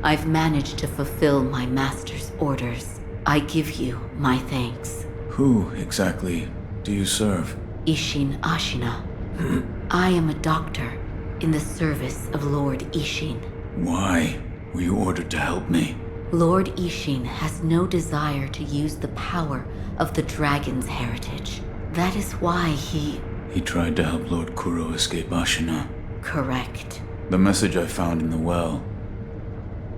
I've managed to fulfill my master's orders. I give you my thanks. Who exactly do you serve? Isshin Ashina. I am a doctor in the service of Lord Isshin. Why were you ordered to help me? Lord Isshin has no desire to use the power of the dragon's heritage. That is why he tried to help Lord Kuro escape Ashina. Correct. The message I found in the well,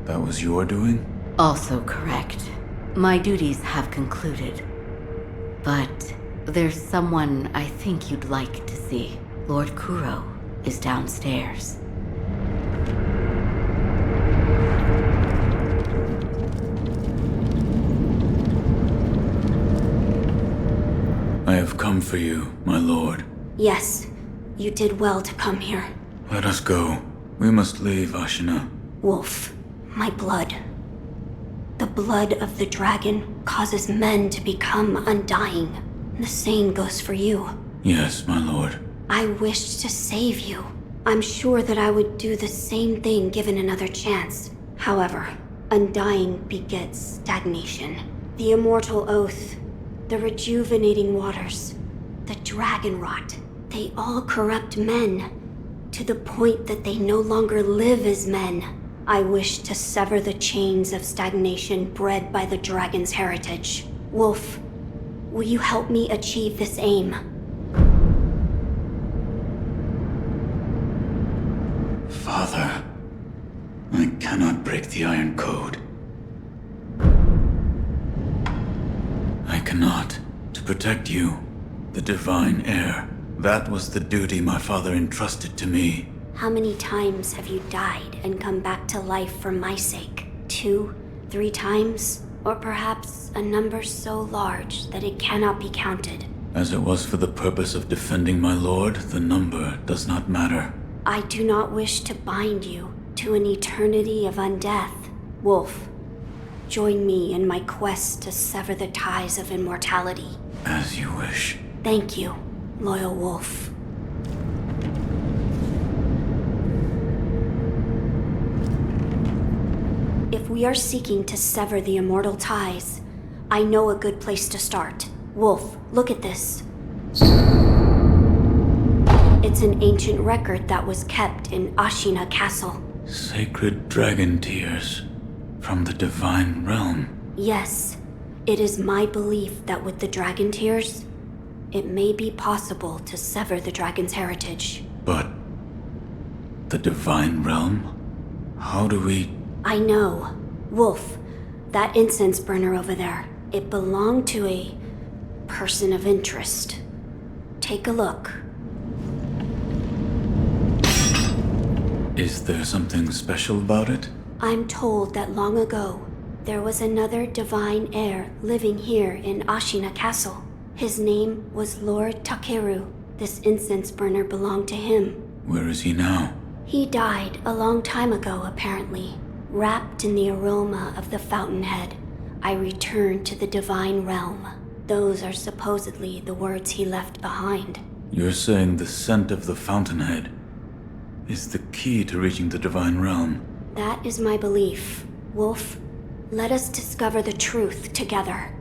that was your doing? Also correct. My duties have concluded. But there's someone I think you'd like to see. Lord Kuro is downstairs. I have come for you, my lord. Yes, you did well to come here. Let us go. We must leave Ashina. Wolf, my blood. The blood of the dragon causes men to become undying. The same goes for you. Yes, my lord. I wished to save you. I'm sure that I would do the same thing given another chance. However, undying begets stagnation. The immortal oath, the rejuvenating waters, the dragon rot, they all corrupt men to the point that they no longer live as men. I wish to sever the chains of stagnation bred by the dragon's heritage. Wolf, will you help me achieve this aim? Father, I cannot break the Iron Code. I cannot. To protect you, the divine heir. That was the duty my father entrusted to me. How many times have you died and come back to life for my sake? 2, 3 times? Or perhaps a number so large that it cannot be counted? As it was for the purpose of defending my lord, the number does not matter. I do not wish to bind you to an eternity of undeath. Wolf, join me in my quest to sever the ties of immortality. As you wish. Thank you, loyal wolf. If we are seeking to sever the immortal ties, I know a good place to start. Wolf, look at this. It's an ancient record that was kept in Ashina Castle. Sacred dragon tears from the divine realm. Yes, it is my belief that with the dragon tears, it may be possible to sever the dragon's heritage. But the divine realm? How do we... I know. Wolf, that incense burner over there, it belonged to a person of interest. Take a look. Is there something special about it? I'm told that long ago, there was another divine heir living here in Ashina Castle. His name was Lord Takeru. This incense burner belonged to him. Where is he now? He died a long time ago, apparently. Wrapped in the aroma of the fountainhead, I returned to the divine realm. Those are supposedly the words he left behind. You're saying the scent of the fountainhead is the key to reaching the divine realm? That is my belief. Wolf, let us discover the truth together.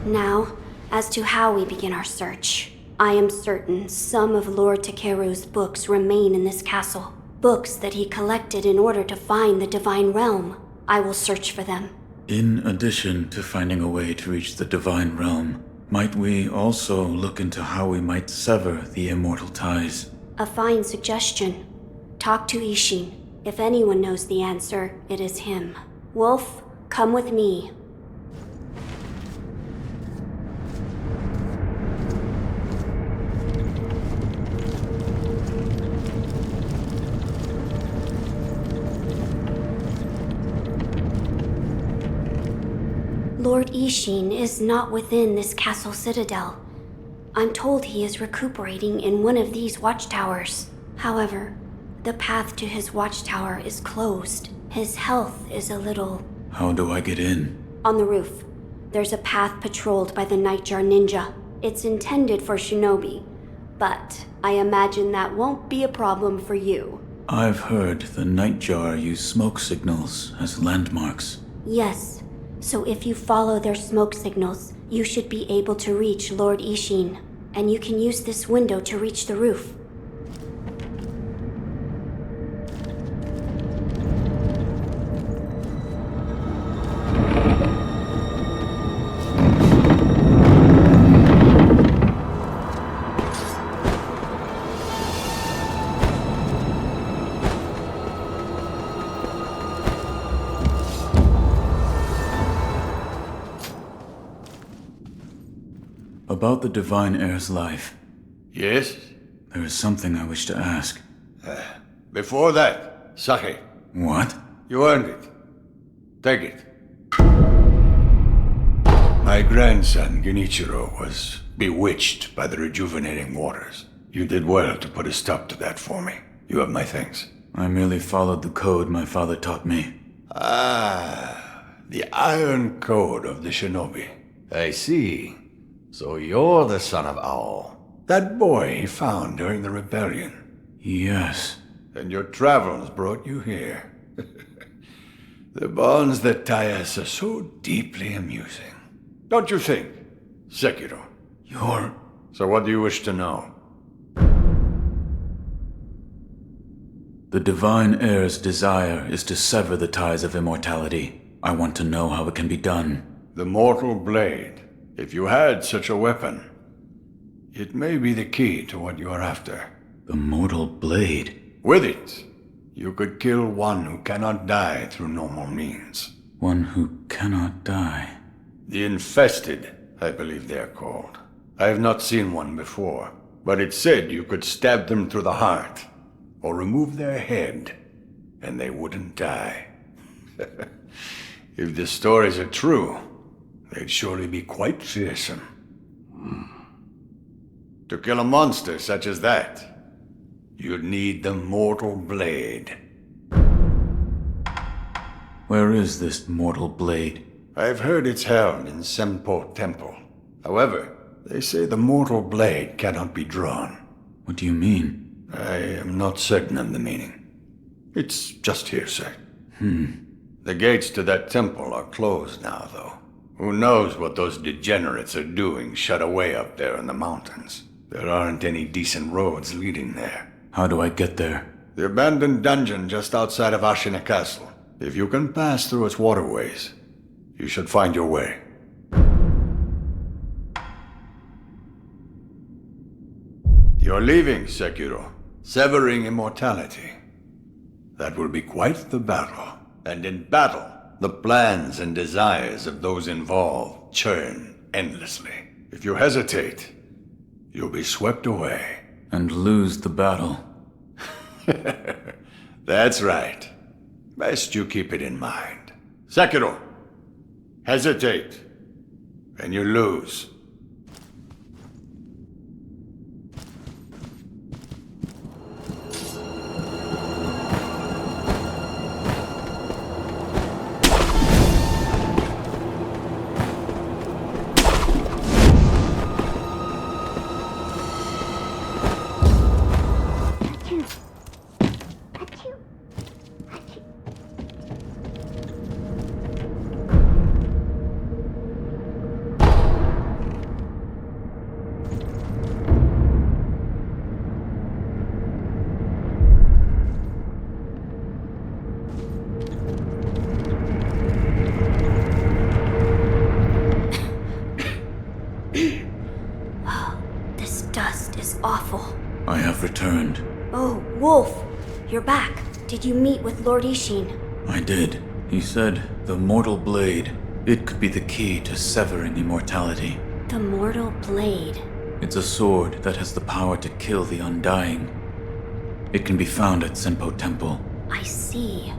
Now, as to how we begin our search. I am certain some of Lord Takeru's books remain in this castle. Books that he collected in order to find the divine realm. I will search for them. In addition to finding a way to reach the divine realm, might we also look into how we might sever the immortal ties? A fine suggestion. Talk to Isshin. If anyone knows the answer, it is him. Wolf, come with me. Lord Isshin is not within this castle citadel. I'm told he is recuperating in one of these watchtowers. However, the path to his watchtower is closed. His health is a little... How do I get in? On the roof. There's a path patrolled by the Nightjar Ninja. It's intended for shinobi, but I imagine that won't be a problem for you. I've heard the Nightjar use smoke signals as landmarks. Yes, so if you follow their smoke signals, you should be able to reach Lord Isshin, and you can use this window to reach the roof. About the Divine Heir's life, Yes? there is something I wish to ask. Before that, sake. What? You earned it. Take it. My grandson, Genichiro, was bewitched by the rejuvenating waters. You did well to put a stop to that for me. You have my thanks. I merely followed the code my father taught me. Ah, the Iron Code of the Shinobi. I see. So you're the son of Owl. That boy he found during the rebellion. Yes. And your travels brought you here. The bonds that tie us are so deeply amusing. Don't you think, Sekiro? You're... So what do you wish to know? The Divine Heir's desire is to sever the ties of immortality. I want to know how it can be done. The Mortal Blade. If you had such a weapon, it may be the key to what you are after. The Mortal Blade? With it, you could kill one who cannot die through normal means. One who cannot die. The Infested, I believe they are called. I have not seen one before, but it said you could stab them through the heart, or remove their head, and they wouldn't die. If the stories are true, they'd surely be quite fearsome. To kill a monster such as that, you'd need the Mortal Blade. Where is this Mortal Blade? I've heard it's held in Senpou Temple. However, they say the Mortal Blade cannot be drawn. What do you mean? I am not certain of the meaning. It's just hearsay. The gates to that temple are closed now, though. Who knows what those degenerates are doing shut away up there in the mountains. There aren't any decent roads leading there. How do I get there? The abandoned dungeon just outside of Ashina Castle. If you can pass through its waterways, you should find your way. You're leaving, Sekiro. Severing immortality. That will be quite the battle. And in battle, the plans and desires of those involved churn endlessly. If you hesitate, you'll be swept away. And lose the battle. That's right. Best you keep it in mind. Sekiro, hesitate, and you lose. This dust is awful. I have returned. Oh, Wolf, you're back. Did you meet with Lord Isshin? I did. He said the Mortal Blade. It could be the key to severing immortality. The Mortal Blade. It's a sword that has the power to kill the Undying. It can be found at Senpou Temple. I see.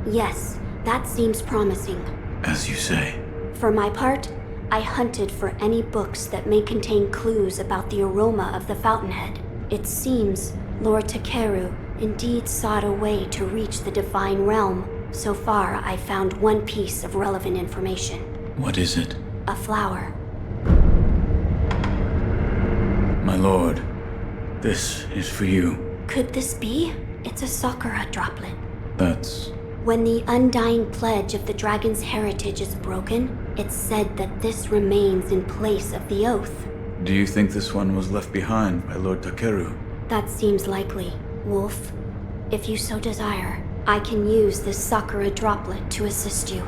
Yes, that seems promising. As you say. For my part, I hunted for any books that may contain clues about the aroma of the fountainhead. It seems Lord Takeru indeed sought a way to reach the divine realm. So far, I found one piece of relevant information. What is it? A flower. My lord, This is for you. Could this be? It's a Sakura droplet. That's... When the undying pledge of the dragon's heritage is broken, it's said that this remains in place of the oath. Do you think this one was left behind by Lord Takeru? That seems likely. Wolf, if you so desire, I can use this Sakura droplet to assist you.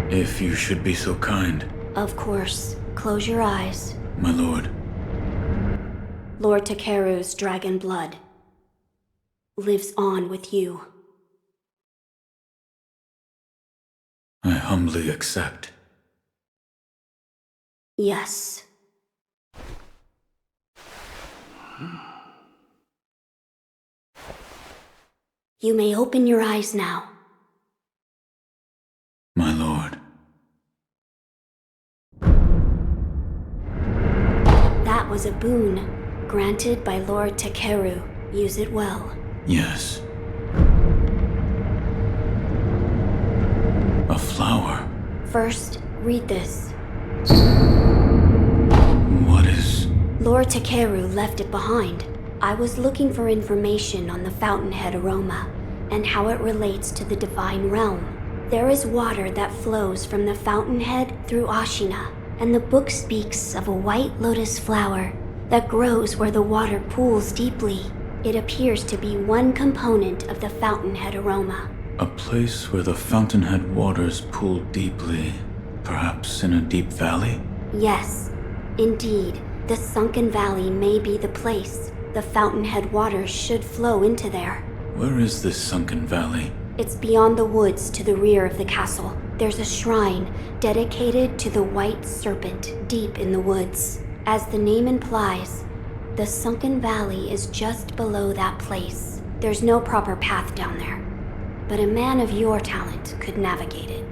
If you should be so kind. Of course. Close your eyes. My lord. Lord Takeru's dragon blood lives on with you. I humbly accept. Yes. You may open your eyes now. My lord. That was a boon granted by Lord Takeru. Use it well. Yes. A flower. First, read this. What is... Lord Takeru left it behind. I was looking for information on the fountainhead aroma and how it relates to the divine realm. There is water that flows from the fountainhead through Ashina, and the book speaks of a white lotus flower that grows where the water pools deeply. It appears to be one component of the fountainhead aroma. A place where the fountainhead waters pool deeply, perhaps in a deep valley? Yes, indeed. The sunken valley may be the place. The fountainhead waters should flow into there. Where is this sunken valley? It's beyond the woods to the rear of the castle. There's a shrine dedicated to the white serpent deep in the woods. As the name implies, the sunken valley is just below that place. There's no proper path down there, but a man of your talent could navigate it.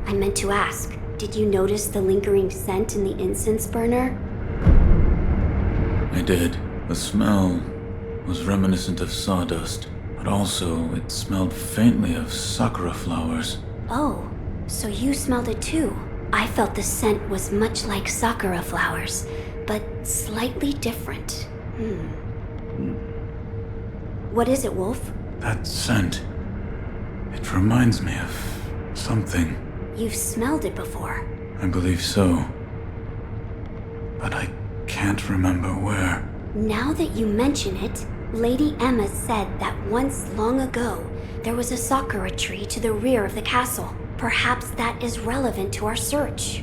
I meant to ask, did you notice the lingering scent in the incense burner? I did. The smell was reminiscent of sawdust, but also it smelled faintly of sakura flowers. Oh, so you smelled it too. I felt the scent was much like sakura flowers, but slightly different. What is it, Wolf? That scent. It reminds me of something. You've smelled it before. I believe so. But I can't remember where. Now that you mention it, Lady Emma said that once long ago, there was a sakura tree to the rear of the castle. Perhaps that is relevant to our search.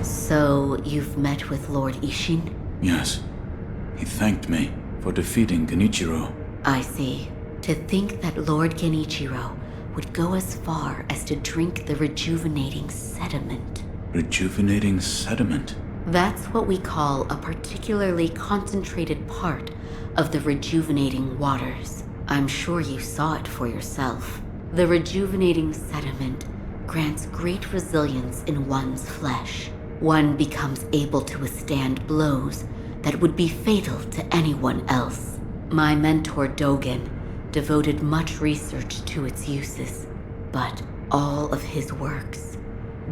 So, you've met with Lord Isshin? Yes. He thanked me for defeating Genichiro. I see. To think that Lord Genichiro would go as far as to drink the rejuvenating sediment. Rejuvenating sediment? That's what we call a particularly concentrated part of the rejuvenating waters. I'm sure you saw it for yourself. The rejuvenating sediment grants great resilience in one's flesh. One becomes able to withstand blows that would be fatal to anyone else. My mentor Dogen devoted much research to its uses, but all of his works,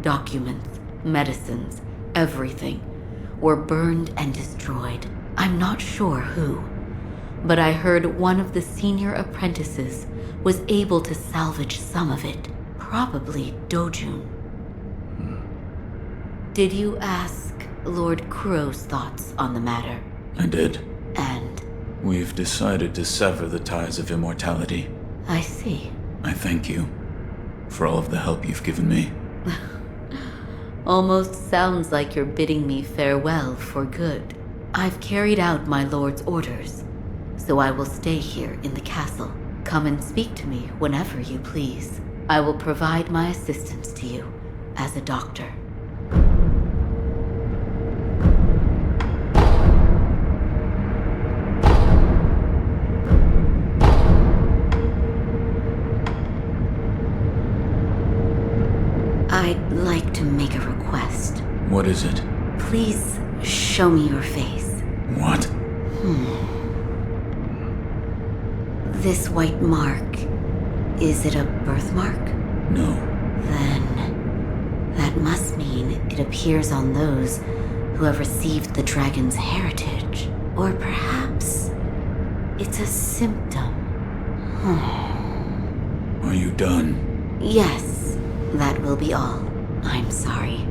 documents, medicines, everything, were burned and destroyed. I'm not sure who, but I heard one of the senior apprentices was able to salvage some of it, probably Dojun. Did you ask Lord Kuro's thoughts on the matter? I did. And? We've decided to sever the ties of immortality. I see. I thank you for all of the help you've given me. Almost sounds like you're bidding me farewell for good. I've carried out my lord's orders, so I will stay here in the castle. Come and speak to me whenever you please. I will provide my assistance to you as a doctor. I'd like to make a request. What is it? Please show me your face. What? This white mark, is it a birthmark? No. Then that must mean it appears on those who have received the dragon's heritage. Or perhaps it's a symptom. Are you done? Yes, that will be all. I'm sorry.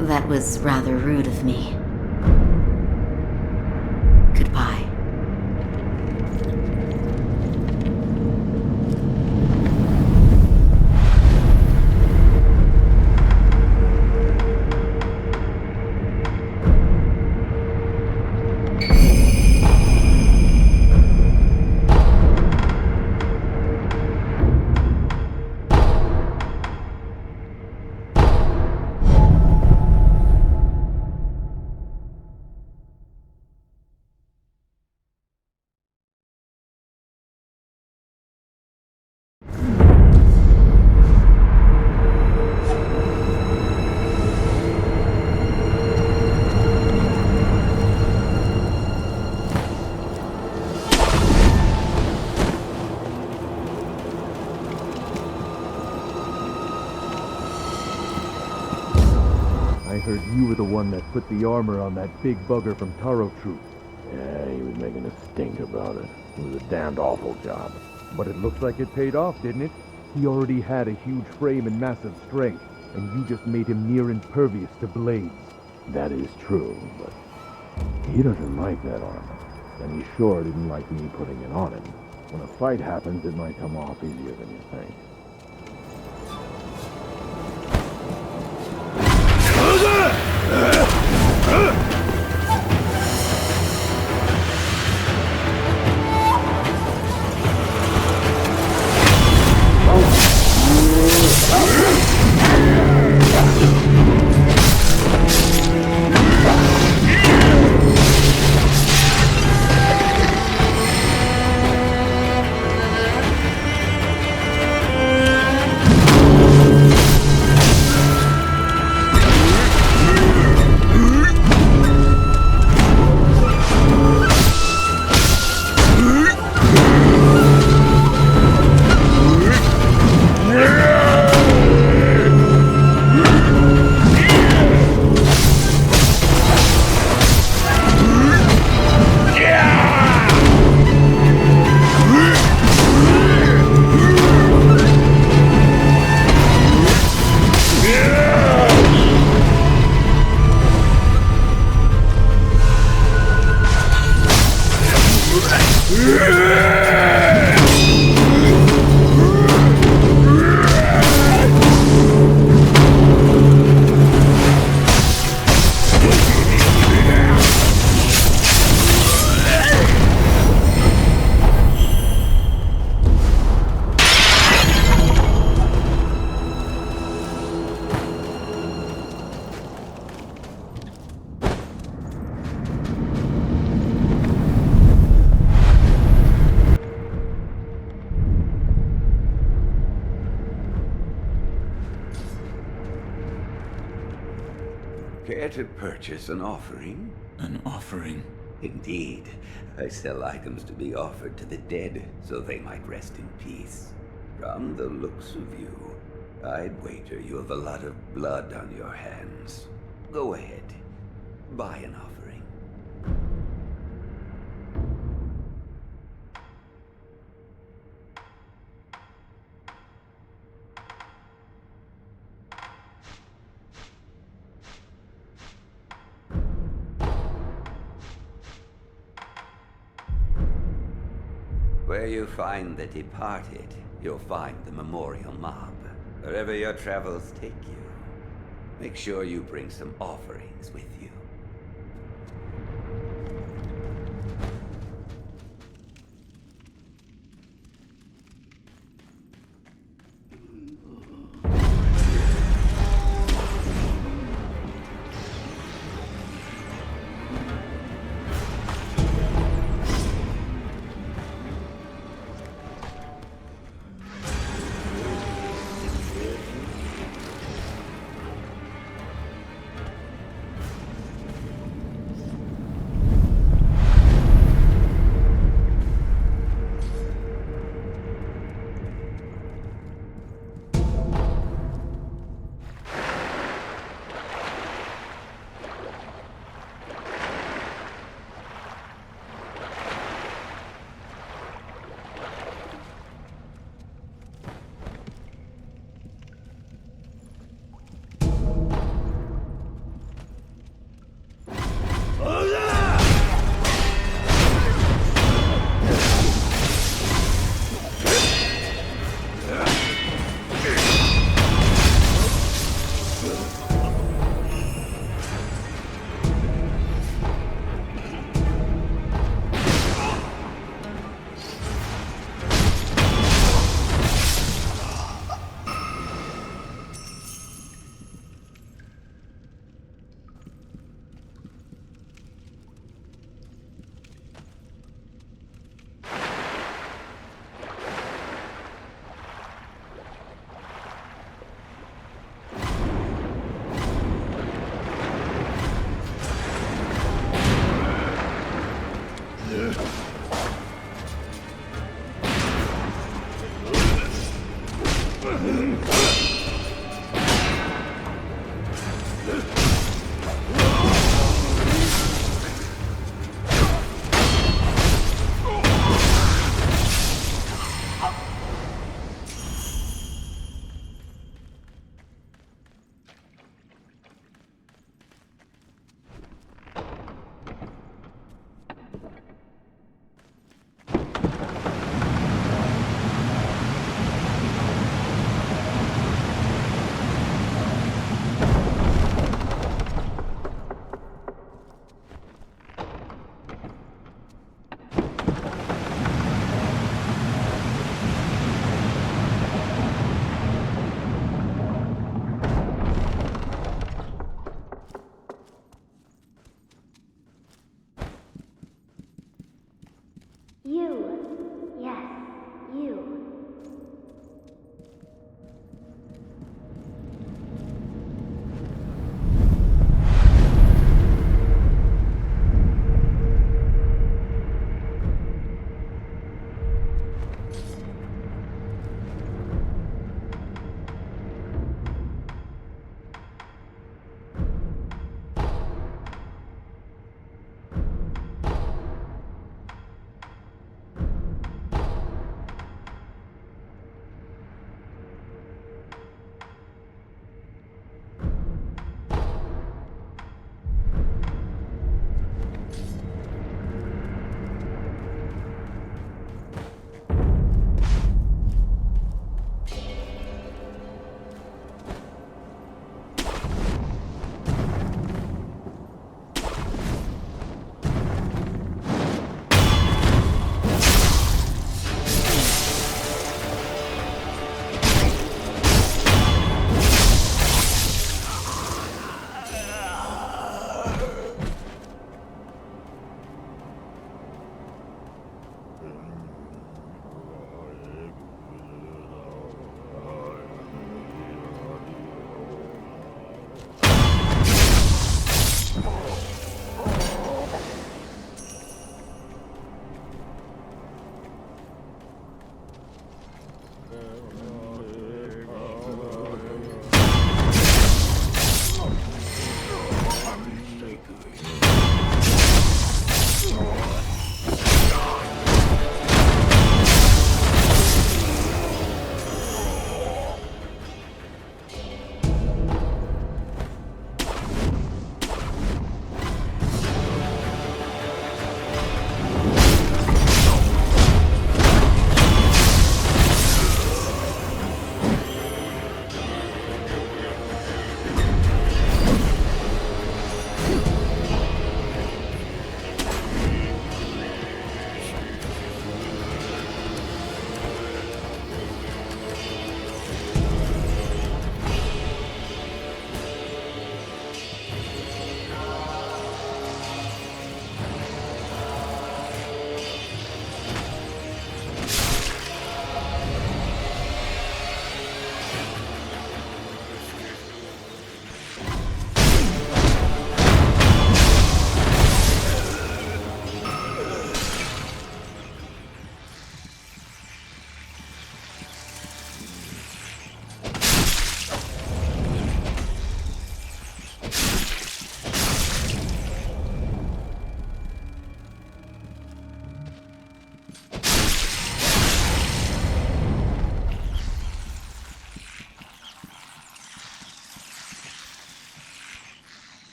That was rather rude of me. Goodbye. I heard you were the one that put the armor on that big bugger from Taro Troop. Yeah, he was making a stink about it. It was a damned awful job. But it looks like it paid off, didn't it? He already had a huge frame and massive strength, and you just made him near impervious to blades. That is true, but he doesn't like that armor. And he sure didn't like me putting it on him. When a fight happens, it might come off easier than you think. Care to purchase an offering? An offering? Indeed. I sell items to be offered to the dead, so they might rest in peace. From the looks of you, I'd wager you have a lot of blood on your hands. Go ahead. Buy an offering. Where you find the departed, you'll find the memorial mob. Wherever your travels take you, make sure you bring some offerings with you.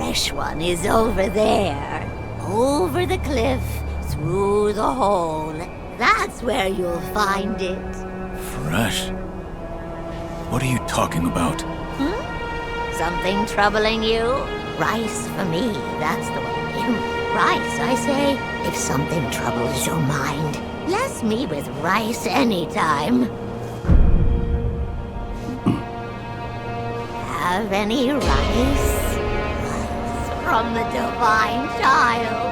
fresh one is over there. Over the cliff, through the hole. That's where you'll find it. Fresh? What are you talking about? Something troubling you? Rice for me, that's the way. Rice, I say. If something troubles your mind, bless me with rice anytime. Have any rice? Rice from the divine child.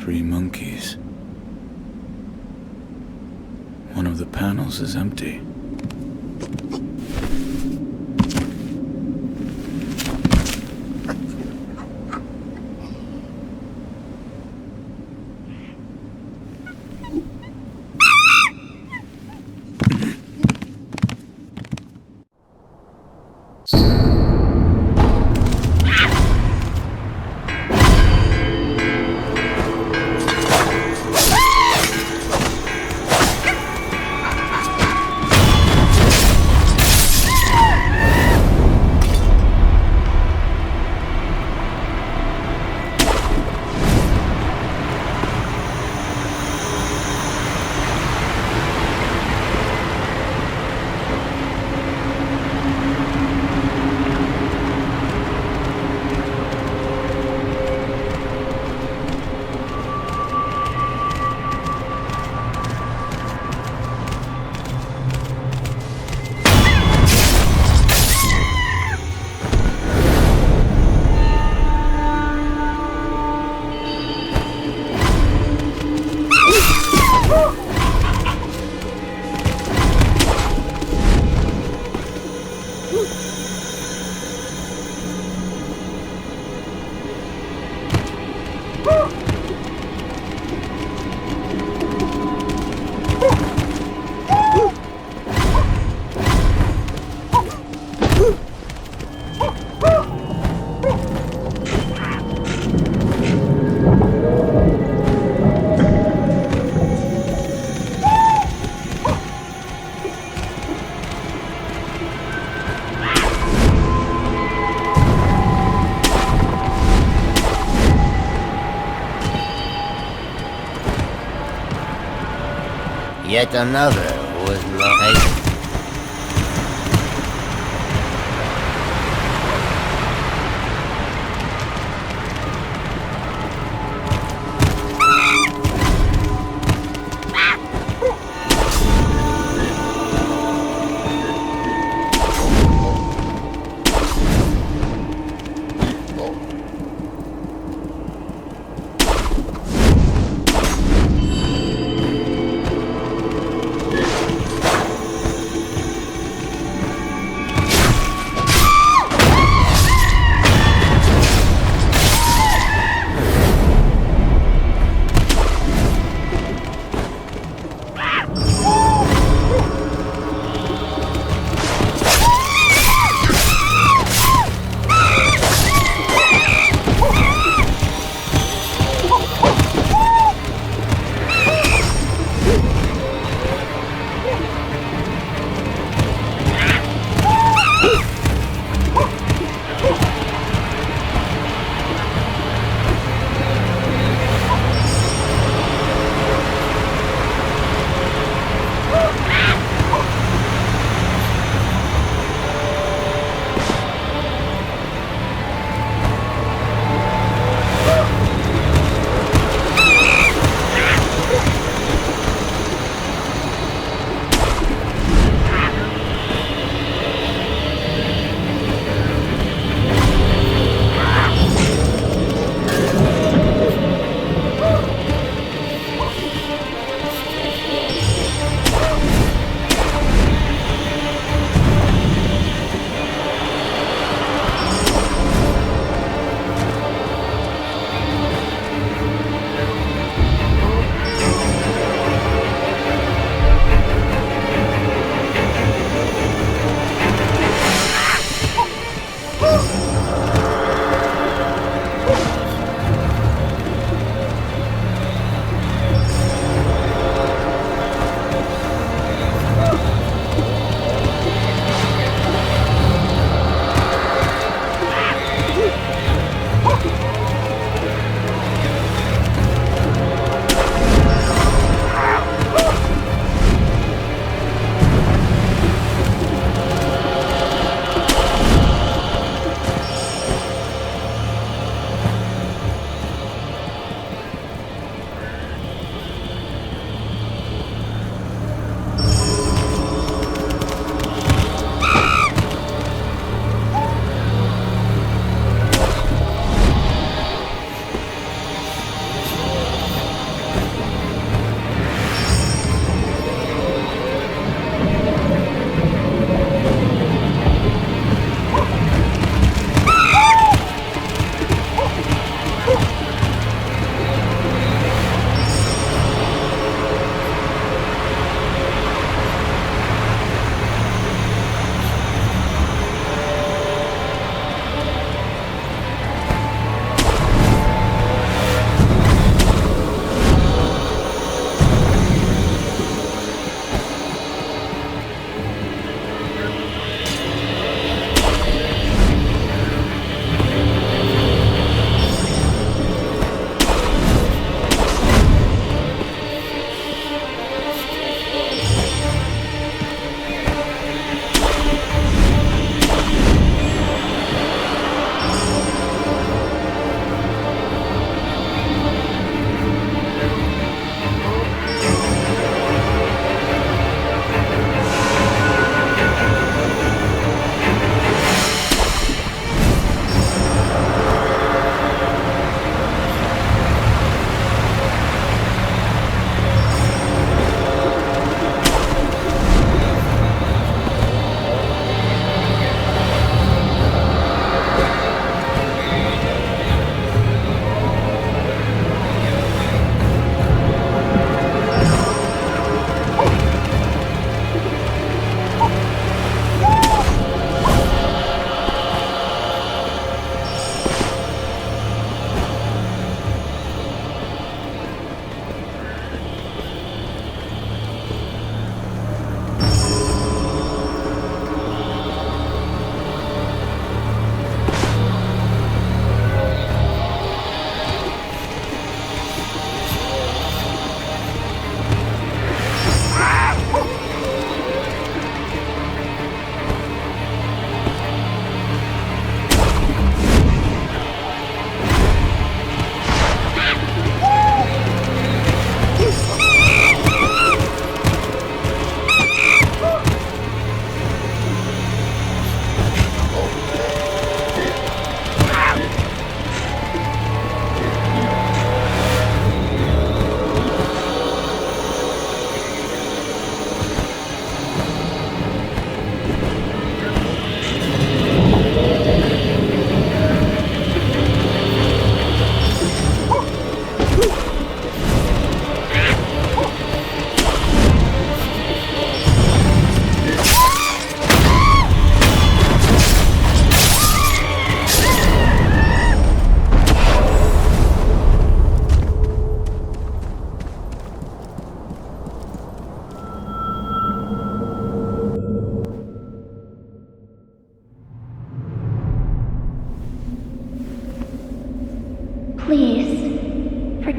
3 monkeys. One of the panels is empty. Yet another who is located.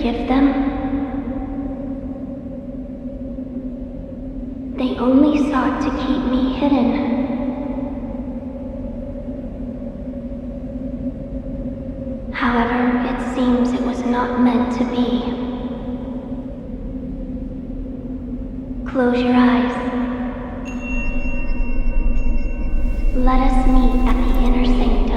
forgive them? They only sought to keep me hidden. However, it seems it was not meant to be. Close your eyes. Let us meet at the inner sanctum.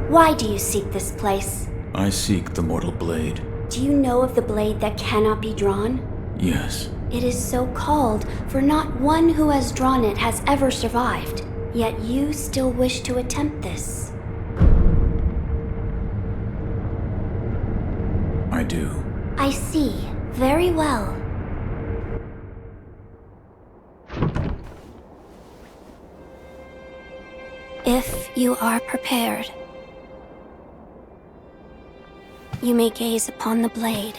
Why do you seek this place? I seek the mortal blade. Do you know of the blade that cannot be drawn? Yes. It is so called, for not one who has drawn it has ever survived. Yet you still wish to attempt this. I do. I see. Very well. If you are prepared, you may gaze upon the blade.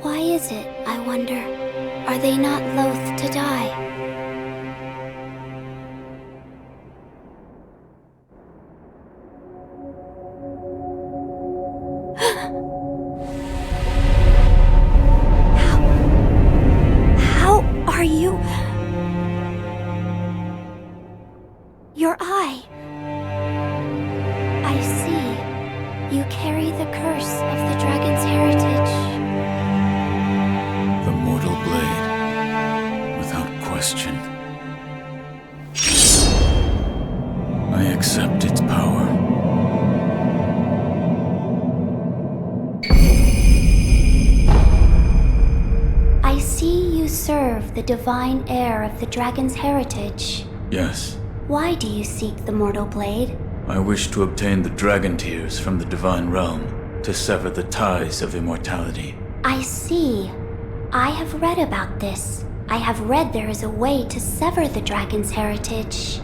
Why is it, I wonder? Are they not loath to die? How are you? Your eye. I see. You carry the curse of the dragon's heritage. The mortal blade. Without question. I accept its power. I see you serve the divine heir of the dragon's heritage. Yes. Why do you seek the mortal blade? I wish to obtain the dragon tears from the divine realm to sever the ties of immortality. I see. I have read about this. I have read there is a way to sever the dragon's heritage.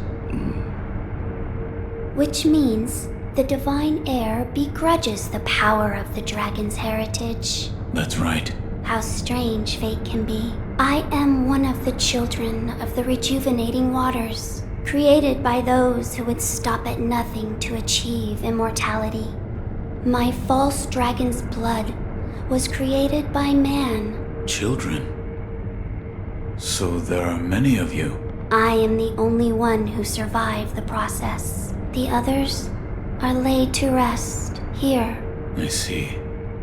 Which means the divine heir begrudges the power of the dragon's heritage. That's right. How strange fate can be. I am one of the children of the rejuvenating waters, created by those who would stop at nothing to achieve immortality. My false dragon's blood was created by man. Children? So there are many of you. I am the only one who survived the process. The others are laid to rest here. I see.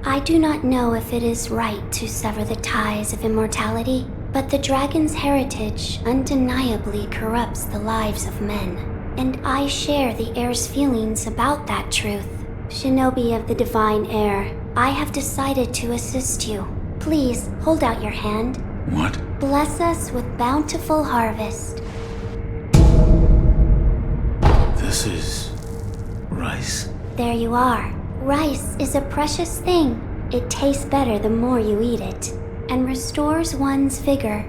I do not know if it is right to sever the ties of immortality, but the dragon's heritage undeniably corrupts the lives of men, and I share the heir's feelings about that truth. Shinobi of the divine heir, I have decided to assist you. Please hold out your hand. What? Bless us with bountiful harvest. This is... rice? There you are. Rice is a precious thing. It tastes better the more you eat it, and restores one's vigor.